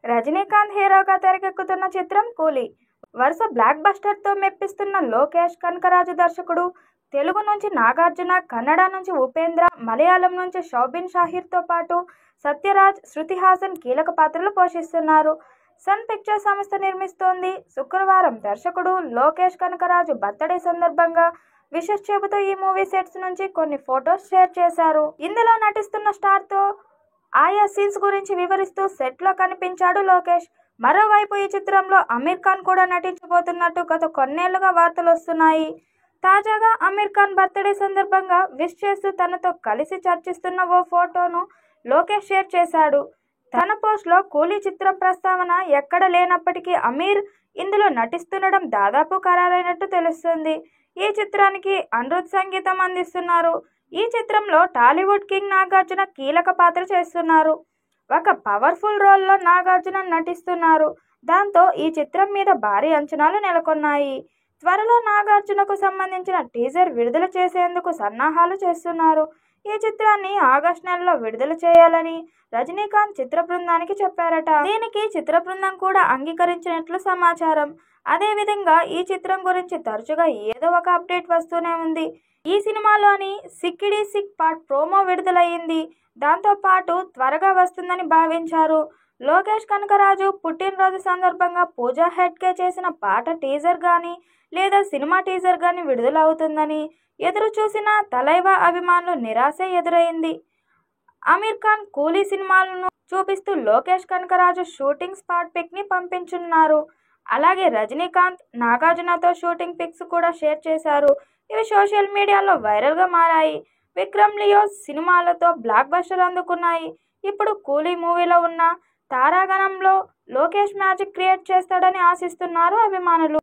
రజనీకాంత్ హీరోగా తెరకెక్కుతున్న చిత్రం కూలీ. వరుస బ్లాక్ బస్టర్తో మెప్పిస్తున్న లోకేష్ కనకరాజు దర్శకుడు. తెలుగు నుంచి నాగార్జున, కన్నడ నుంచి ఉపేంద్ర, మలయాళం నుంచి షౌబిన్ షాహీర్తో పాటు సత్యరాజ్, శృతి హాసన్ కీలక పాత్రలు పోషిస్తున్నారు. సన్ పిక్చర్స్ సంస్థ నిర్మిస్తోంది. శుక్రవారం దర్శకుడు లోకేష్ కనకరాజు బర్త్డే సందర్భంగా విషెస్ చెబుతూ ఈ మూవీ సెట్స్ నుంచి కొన్ని ఫొటోస్ షేర్ చేశారు. ఇందులో నటిస్తున్న స్టార్తో ఆయా సీన్స్ గురించి వివరిస్తూ సెట్లో కనిపించాడు లోకేష్. మరోవైపు ఈ చిత్రంలో అమీర్ ఖాన్ కూడా నటించబోతున్నట్టు గత కొన్నేళ్లుగా వార్తలు వస్తున్నాయి. తాజాగా అమీర్ ఖాన్ బర్త్డే సందర్భంగా విష్ చేస్తూ తనతో కలిసి చర్చిస్తున్న ఓ ఫోటోను లోకేష్ షేర్ చేశాడు. తన పోస్ట్లో కూలీ చిత్రం ప్రస్తావన ఎక్కడ లేనప్పటికీ అమీర్ ఇందులో నటిస్తుండడం దాదాపు ఖరారైనట్టు తెలుస్తుంది. ఈ చిత్రానికి అనిరుద్ధ్ సంగీతం అందిస్తున్నారు. ఈ చిత్రంలో టాలీవుడ్ కింగ్ నాగార్జున కీలక పాత్ర చేస్తున్నారు. ఒక పవర్ఫుల్ రోల్లో నాగార్జున నటిస్తున్నారు. దాంతో ఈ చిత్రం మీద భారీ అంచనాలు నెలకొన్నాయి. త్వరలో నాగార్జునకు సంబంధించిన టీజర్ విడుదల చేసేందుకు సన్నాహాలు చేస్తున్నారు. ఈ చిత్రాన్ని ఆగస్టు నెలలో విడుదల చేయాలని రజనీకాంత్ చిత్ర బృందానికి చెప్పారట. దీనికి చిత్ర బృందం కూడా అంగీకరించినట్లు సమాచారం. అదేవిధంగా ఈ చిత్రం గురించి తరచుగా ఏదో ఒక అప్డేట్ వస్తూనే ఉంది. ఈ సినిమాలోని సిక్కిడి సిక్ పార్ట్ ప్రోమో విడుదలయ్యింది. దాంతో పాటు త్వరగా వస్తుందని భావించారు. లోకేష్ కనకరాజు పుట్టినరోజు సందర్భంగా పూజా హెగ్డే చేసిన పాట టీజర్ గానీ లేదా సినిమా టీజర్ గానీ విడుదల అవుతుందని ఎదురు చూసిన తలైవా అభిమానులు నిరాశే ఎదురైంది. అమీర్ ఖాన్ కూలీ సినిమాలను చూపిస్తూ Lokesh Kanagaraj shooting spot pic ని పంపించున్నారు. అలాగే రజనీకాంత్, నాగార్జునతో షూటింగ్ పిక్స్ కూడా షేర్ చేశారు. ఇవి సోషల్ మీడియాలో వైరల్గా మారాయి. విక్రమ్ లియో సినిమాలతో బ్లాక్ బస్టర్ అందుకున్నాయి. ఇప్పుడు కూలీ మూవీలో ఉన్న తారాగణంలో లోకేష్ మ్యాజిక్ క్రియేట్ చేస్తాడని ఆశిస్తున్నారు అభిమానులు.